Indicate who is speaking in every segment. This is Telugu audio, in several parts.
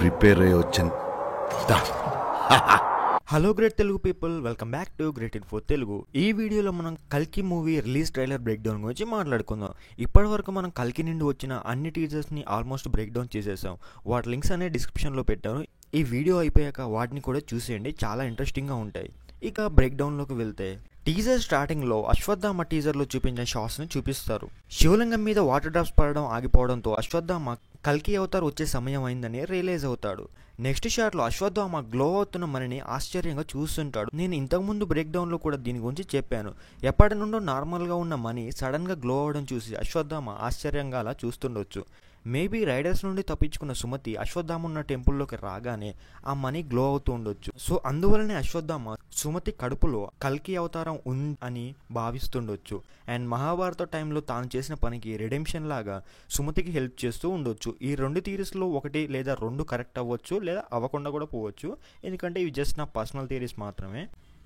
Speaker 1: ప్రిపేర్ అయ్యి వచ్చాను.
Speaker 2: Hello great Telugu people, welcome back to great info Telugu. ఈ వీడియోలో మనం కల్కి movie release trailer break down గురించి మాట్లాడుకుందాం. ఇప్పటి వరకు మనం కల్కి నుండి వచ్చిన అన్ని టీజర్స్ని ఆల్మోస్ట్ బ్రేక్ డౌన్ చేసేసాం. వాటి లింక్స్ అనే డిస్క్రిప్షన్లో పెట్టాను. ఈ వీడియో అయిపోయాక వాటిని కూడా చూసేయండి, చాలా ఇంట్రెస్టింగ్గా ఉంటాయి. ఇక బ్రేక్ డౌన్లోకి వెళ్తే, టీజర్ స్టార్టింగ్లో అశ్వత్థామ టీజర్లో చూపించిన షాట్స్ని చూపిస్తారు. శివలింగం మీద వాటర్ డ్రాప్స్ పడడం ఆగిపోవడంతో అశ్వత్థామ కల్కి అవతార్ వచ్చే సమయం అయిందని రియలైజ్ అవుతాడు. నెక్స్ట్ షాట్లో అశ్వత్థామ గ్లో అవుతున్న మనని ఆశ్చర్యంగా చూస్తుంటాడు. నేను ఇంతకుముందు బ్రేక్ డౌన్లో కూడా దీని గురించి చెప్పాను. ఎప్పటి నుండో నార్మల్గా ఉన్న మనీ సడన్గా గ్లో అవడం చూసి అశ్వత్థామ ఆశ్చర్యంగా అలా చూస్తుండొచ్చు. మేబీ రైడర్స్ నుండి తప్పించుకున్న సుమతి అశ్వత్థామ ఉన్న టెంపుల్లోకి రాగానే ఆ మనీ గ్లో అవుతూ ఉండొచ్చు. సో అందువల్లనే అశ్వత్థామ సుమతి కడుపులో కల్కి అవతారం అని భావిస్తుండొచ్చు. అండ్ మహాభారత టైంలో తాను చేసిన పనికి రిడెంప్షన్ లాగా సుమతికి హెల్ప్ చేస్తూ ఉండొచ్చు. ఈ రెండు థియరీస్లో ఒకటి లేదా రెండు కరెక్ట్ అవ్వచ్చు, లేదా అవ్వకుండా కూడా పోవచ్చు. ఎందుకంటే ఇవి జస్ట్ నా పర్సనల్ థియరీస్ మాత్రమే.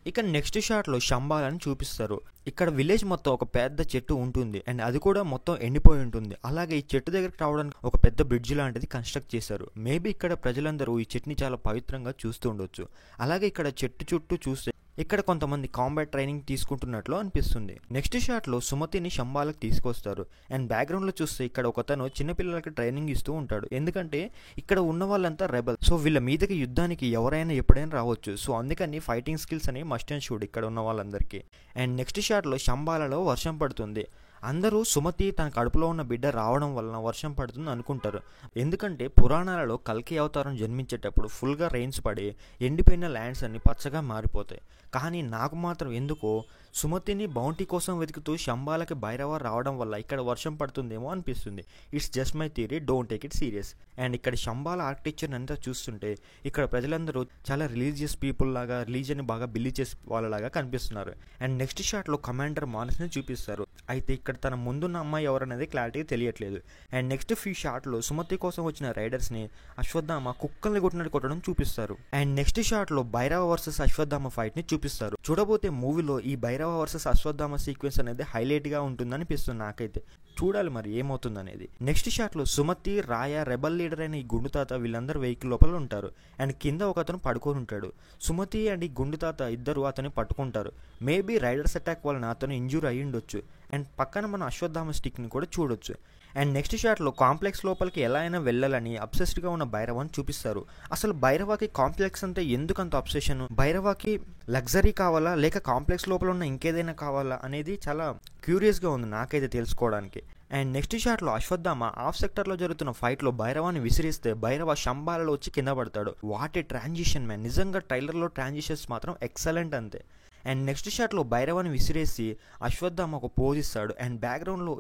Speaker 2: ఇక నెక్స్ట్ షాట్లో శంబాలని చూపిస్తారు. ఇక్కడ విలేజ్ మొత్తం ఒక పెద్ద చెట్టు ఉంటుంది అండ్ అది కూడా మొత్తం ఎండిపోయి ఉంటుంది. అలాగే ఈ చెట్టు దగ్గరికి రావడానికి ఒక పెద్ద బ్రిడ్జ్ లాంటిది కన్స్ట్రక్ట్ చేశారు. మేబీ ఇక్కడ ప్రజలందరూ ఈ చెట్టుని చాలా పవిత్రంగా చూస్తూ ఉండొచ్చు. అలాగే ఇక్కడ చెట్టు చుట్టూ చూస్తే ఇక్కడ కొంతమంది కాంబాట్ ట్రైనింగ్ తీసుకుంటున్నట్లు అనిపిస్తుంది. నెక్స్ట్ షాట్లో సుమతిని శంబాలకు తీసుకొస్తారు. అండ్ బ్యాక్గ్రౌండ్లో చూస్తే ఇక్కడ ఒకతను చిన్నపిల్లలకి ట్రైనింగ్ ఇస్తూ ఉంటాడు. ఎందుకంటే ఇక్కడ ఉన్న వాళ్ళంతా రెబల్, సో వీళ్ళ మీదకి యుద్ధానికి ఎవరైనా ఎప్పుడైనా రావచ్చు. సో అందుకని ఫైటింగ్ స్కిల్స్ అనేవి మస్ట్ అండ్ షుడ్ ఇక్కడ ఉన్న వాళ్ళందరికీ. అండ్ నెక్స్ట్ షాట్లో శంబాలలో వర్షం పడుతుంది. అందరూ సుమతి తన కడుపులో ఉన్న బిడ్డ రావడం వలన వర్షం పడుతుంది అనుకుంటారు. ఎందుకంటే పురాణాలలో కల్కి అవతారం జన్మించేటప్పుడు ఫుల్గా రెయిన్స్ పడి ఎండిపోయిన ల్యాండ్స్ అన్ని పచ్చగా మారిపోతాయి. కానీ నాకు మాత్రం ఎందుకో సుమతిని బౌంటీ కోసం వెతుకుతూ శంబాలకి భైరవ రావడం వల్ల ఇక్కడ వర్షం పడుతుందేమో అనిపిస్తుంది. It's just my theory, don't take it serious. And ఇక్కడ శంబాల ఆర్కిటెక్చర్ అంతా చూస్తుంటే ఇక్కడ ప్రజలందరూ చాలా రిలీజియస్ పీపుల్ లాగా, రిలీజియన్ బాగా బిలీవ్ చేసే వాళ్ళలాగా కనిపిస్తున్నారు. అండ్ నెక్స్ట్ షాట్లో కమాండర్ మానస్ని చూపిస్తారు. అయితే ఇక్కడ తన ముందున్న అమ్మాయి ఎవరనేది క్లారిటీగా తెలియట్లేదు. అండ్ నెక్స్ట్ ఫ్యూ షాట్లో సుమతి కోసం వచ్చిన రైడర్స్ని అశ్వత్థామ కుక్కల్ని కొట్టడం చూపిస్తారు. అండ్ నెక్స్ట్ షాట్లో భైరవ వర్సెస్ అశ్వత్థామ ఫైట్ని చూపిస్తారు. చూడబోతే మూవీలో ఈ భైరవ వర్సెస్ అశ్వత్థామ సీక్వెన్స్ అనేది హైలైట్గా ఉంటుంది అనిపిస్తుంది నాకైతే. చూడాలి మరి ఏమవుతుంది అనేది. నెక్స్ట్ షాట్లో సుమతి, రాయ, రెబల్ లీడర్ అయిన ఈ గుండు తాత వీళ్ళందరూ వెహికల్ లోపల ఉంటారు. అండ్ కింద ఒక అతను పడుకొని ఉంటాడు. సుమతి అండ్ ఈ గుండు తాత ఇద్దరు అతన్ని పట్టుకుంటారు. మేబీ రైడర్స్ అటాక్ వలన అతను ఇంజూర్ అయ్యి ఉండొచ్చు. అండ్ పక్కన మనం అశ్వత్థామ స్టిక్ని కూడా చూడొచ్చు. అండ్ నెక్స్ట్ షాట్లో కాంప్లెక్స్ లోపలికి ఎలా అయినా వెళ్ళాలని అబ్సెస్డ్గా ఉన్న భైరవాన్ని చూపిస్తారు. అసలు భైరవాకి కాంప్లెక్స్ అంటే ఎందుకంత అబ్సెషన్? భైరవాకి లగ్జరీ కావాలా లేక కాంప్లెక్స్ లోపల ఉన్న ఇంకేదైనా కావాలా అనేది చాలా క్యూరియస్గా ఉంది నాకైతే తెలుసుకోవడానికి. అండ్ నెక్స్ట్ షాట్లో అశ్వత్థామ హాఫ్ సెక్టర్లో జరుగుతున్న ఫైట్లో భైరవాన్ని విసిరిస్తే భైరవ శంబాలలో వచ్చి కింద పడతాడు. What a transition man! నిజంగా ట్రైలర్లో ట్రాన్జిషన్స్ మాత్రం ఎక్సలెంట్ అంతే. అండ్ నెక్స్ట్ షాట్లో భైరవాన్ని విసిరేసి అశ్వత్థామ ఒక పోజ్ ఇస్తాడు. అండ్ బ్యాక్గ్రౌండ్లో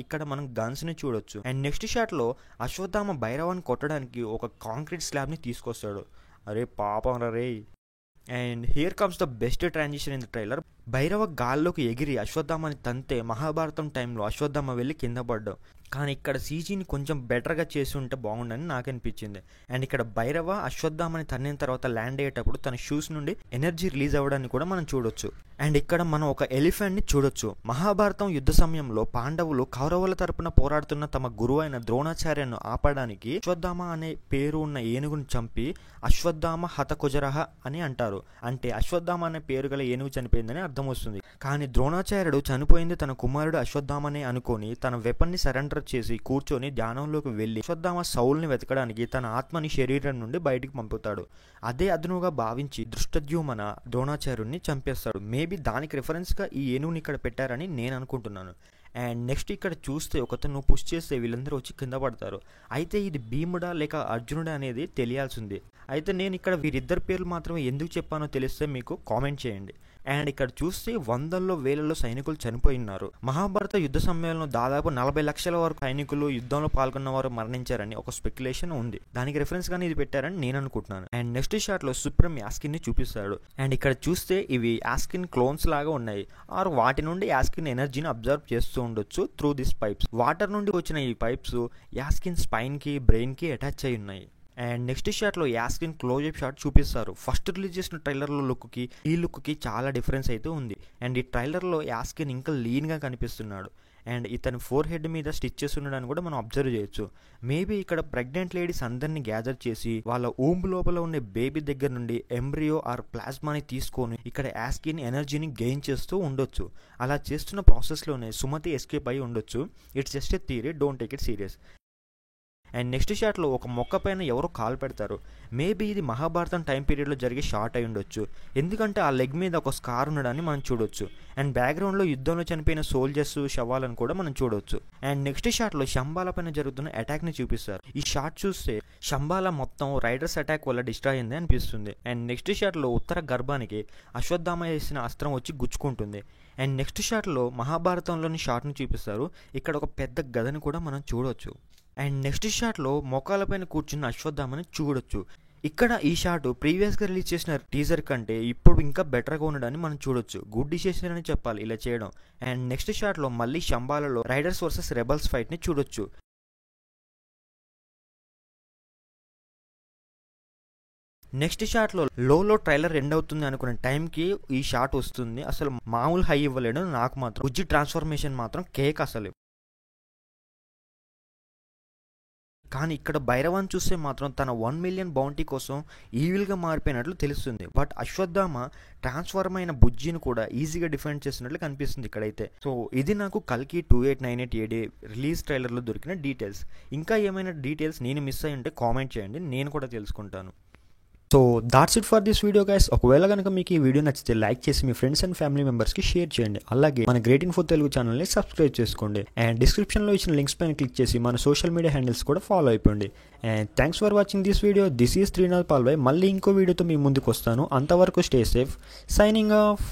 Speaker 2: ఇక్కడ మనం గన్స్ని చూడొచ్చు. అండ్ నెక్స్ట్ షాట్లో అశ్వత్థామ భైరవాన్ని కొట్టడానికి ఒక కాంక్రీట్ స్లాబ్ని తీసుకొస్తాడు. అరే పాపం రే! And here comes the best transition in the trailer. Bhairava గాల్లోకి ఎగిరి అశ్వత్థామని తంతే మహాభారతం టైంలో అశ్వత్థామ వెళ్ళి కింద పడ్డాం. కానీ ఇక్కడ సీజీని కొంచెం బెటర్గా చేసి ఉంటే బాగుండని నాకు అనిపించింది. అండ్ ఇక్కడ భైరవ అశ్వత్థామని తన్నిన తర్వాత ల్యాండ్ అయ్యేటప్పుడు తన షూస్ నుండి ఎనర్జీ రిలీజ్ అవ్వడాన్ని కూడా మనం చూడొచ్చు. అండ్ ఇక్కడ మనం ఒక ఎలిఫెంట్ని చూడొచ్చు. మహాభారతం యుద్ధ సమయంలో పాండవులు కౌరవుల తరపున పోరాడుతున్న తమ గురువు అయిన ద్రోణాచార్యను ఆపడానికి అశ్వత్థామ అనే పేరు ఉన్న ఏనుగును చంపి అశ్వత్థామ హతకుజరహ అని అంటారు. అంటే అశ్వత్థామ అనే పేరు గల ఏనుగు చనిపోయిందని అర్థం వస్తుంది. కానీ ద్రోణాచార్యుడు చనిపోయింది తన కుమారుడు అశ్వత్థామనే అనుకొని తన వెపన్ని సరెండర్ చేసి కూర్చొని ధ్యానంలోకి వెళ్ళి అశ్వత్థామ సౌల్ని వెతకడానికి తన ఆత్మని శరీరం నుండి బయటికి పంపుతాడు. అదే అదునుగా భావించి దృష్టద్యుమ్న ద్రోణాచార్యుడిని చంపేస్తాడు. మేబీ దానికి రిఫరెన్స్గా ఈ ఏనుగుని ఇక్కడ పెట్టారని నేను అనుకుంటున్నాను. అండ్ నెక్స్ట్ ఇక్కడ చూస్తే ఒకతను పుష్ చేస్తే వీళ్ళందరూ వచ్చి కింద పడతారు. అయితే ఇది భీముడా లేక అర్జునుడా అనేది తెలియాల్సింది. అయితే నేను ఇక్కడ వీరిద్దరి పేర్లు మాత్రమే ఎందుకు చెప్పానో తెలిస్తే మీకు కామెంట్ చేయండి. అండ్ ఇక్కడ చూస్తే వందల్లో వేలలో సైనికులు చనిపోయినారు. మహాభారత యుద్ధ సమయంలో దాదాపు 40 లక్షల వరకు సైనికులు యుద్ధంలో పాల్గొన్న వారు మరణించారని ఒక స్పెక్యులేషన్ ఉంది. దానికి రిఫరెన్స్ గానీ ఇది పెట్టారని నేను అనుకుంటున్నాను. అండ్ నెక్స్ట్ షాట్ లో సుప్రీం యాస్కిన్ ని చూపిస్తాడు. అండ్ ఇక్కడ చూస్తే ఇవి యాస్కిన్ క్లోన్స్ లాగా ఉన్నాయి. ఆర్ వాటి నుండి యాస్కిన్ ఎనర్జీని అబ్జర్వ్ చేస్తూ ఉండొచ్చు త్రూ దిస్ పైప్స్. వాటర్ నుండి వచ్చిన ఈ పైప్స్ యాస్కిన్ స్పైన్ కి, బ్రెయిన్ కి అటాచ్ అయి ఉన్నాయి. అండ్ నెక్స్ట్ షాట్లో యాస్కిన్ క్లోజ్అప్ షాట్ చూపిస్తారు. ఫస్ట్ రిలీజ్ చేసిన ట్రైలర్లో లుక్కి ఈ లుక్కి చాలా డిఫరెన్స్ అయితే ఉంది. అండ్ ఈ ట్రైలర్లో యాస్కిన్ ఇంకా లీన్గా కనిపిస్తున్నాడు. అండ్ ఇతని ఫోర్ హెడ్ మీద స్టిచ్చెస్ ఉండడానికి కూడా మనం అబ్జర్వ్ చేయొచ్చు. మేబీ ఇక్కడ ప్రెగ్నెంట్ లేడీస్ అందరినీ గ్యాదర్ చేసి వాళ్ళ ఊంబ్ లోపల ఉండే బేబీ దగ్గర నుండి ఎంబ్రియో ఆర్ ప్లాస్మాని తీసుకొని ఇక్కడ యాస్కిన్ ఎనర్జీని గెయిన్ చేస్తూ ఉండొచ్చు. అలా చేస్తున్న ప్రాసెస్లోనే సుమతి ఎస్కేప్ అయి ఉండొచ్చు. It's just a theory, don't take it serious. And next షాట్లో ఒక మొక్క పైన ఎవరో కాలు పెడతారు. మేబీ ఇది మహాభారతం టైం పీరియడ్లో జరిగే షాట్ అయి ఉండొచ్చు, ఎందుకంటే ఆ లెగ్ మీద ఒక స్కార్ ఉండడాన్ని మనం చూడొచ్చు. అండ్ బ్యాక్గ్రౌండ్లో యుద్ధంలో చనిపోయిన సోల్జర్స్ శవాలను కూడా మనం చూడొచ్చు. అండ్ నెక్స్ట్ షాట్లో శంబాల పైన జరుగుతున్న అటాక్ని చూపిస్తారు. ఈ షాట్ చూస్తే శంబాల మొత్తం రైడర్స్ అటాక్ వల్ల డిస్ట్రాయ్ అయింది అనిపిస్తుంది. అండ్ నెక్స్ట్ షాట్లో ఉత్తర గర్భానికి అశ్వత్థామ వేసిన అస్త్రం వచ్చి గుచ్చుకుంటుంది. అండ్ నెక్స్ట్ షాట్లో మహాభారతంలోని షాట్ని చూపిస్తారు. ఇక్కడ ఒక పెద్ద గదని కూడా మనం చూడొచ్చు. అండ్ నెక్స్ట్ షాట్లో మోకాలపైన కూర్చున్న అశ్వత్థామని చూడొచ్చు. ఇక్కడ ఈ షాట్ ప్రీవియస్గా రిలీజ్ చేసిన టీజర్ కంటే ఇప్పుడు ఇంకా బెటర్గా ఉండడాన్ని మనం చూడొచ్చు. గుడ్ డిసిషన్ అని చెప్పాలి ఇలా చేయడం. అండ్ నెక్స్ట్ షాట్లో మళ్ళీ శంబాలలో రైడర్స్ వర్సెస్ రెబల్స్ ఫైట్ని చూడొచ్చు. నెక్స్ట్ షాట్లో లో ట్రైలర్ ఎండ్ అవుతుంది అనుకునే టైంకి ఈ షాట్ వస్తుంది. అసలు మామూలు హై ఇవ్వలేడు. నాకు మాత్రం బుజ్జి ట్రాన్స్ఫర్మేషన్ మాత్రం కేక్ అసలు. కానీ ఇక్కడ భైరవాన్ని చూస్తే మాత్రం తన 1 మిలియన్ బౌంటీ కోసం ఈవిల్గా మారిపోయినట్లు తెలుస్తుంది. బట్ అశ్వత్థామ ట్రాన్స్ఫార్మ్ అయిన బుజ్జిని కూడా ఈజీగా డిఫెండ్ చేసినట్లు కనిపిస్తుంది ఇక్కడైతే. సో ఇది నాకు కల్కి 2898 AD రిలీజ్ ట్రైలర్లో దొరికిన డీటెయిల్స్. ఇంకా ఏమైనా డీటెయిల్స్ నేను మిస్ అయ్యి ఉంటే కామెంట్ చేయండి, నేను కూడా తెలుసుకుంటాను. So that's it for this video guys. ఒకవేళ కనుక మీకు ఈ వీడియో నచ్చితే లైక్ చేసి మీ ఫ్రెండ్స్ అండ్ ఫ్యామిలీ మెంబర్స్కి షేర్ చేయండి. అలాగే మన గ్రేట్ ఇన్ఫో తెలుగు ఛానల్ని సబ్స్క్రైబ్ చేసుకోండి. అండ్ డిస్క్రిప్షన్లో ఇచ్చిన లింక్స్ పైన క్లిక్ చేసి మన సోషల్ మీడియా హ్యాండిల్స్ కూడా ఫాలో అయిపోండి. And thanks for watching this video. This is Srinath Palvai. మళ్ళీ ఇంకో వీడియోతో మీ ముందుకు వస్తాను. అంతవరకు స్టే సేఫ్. Signing off.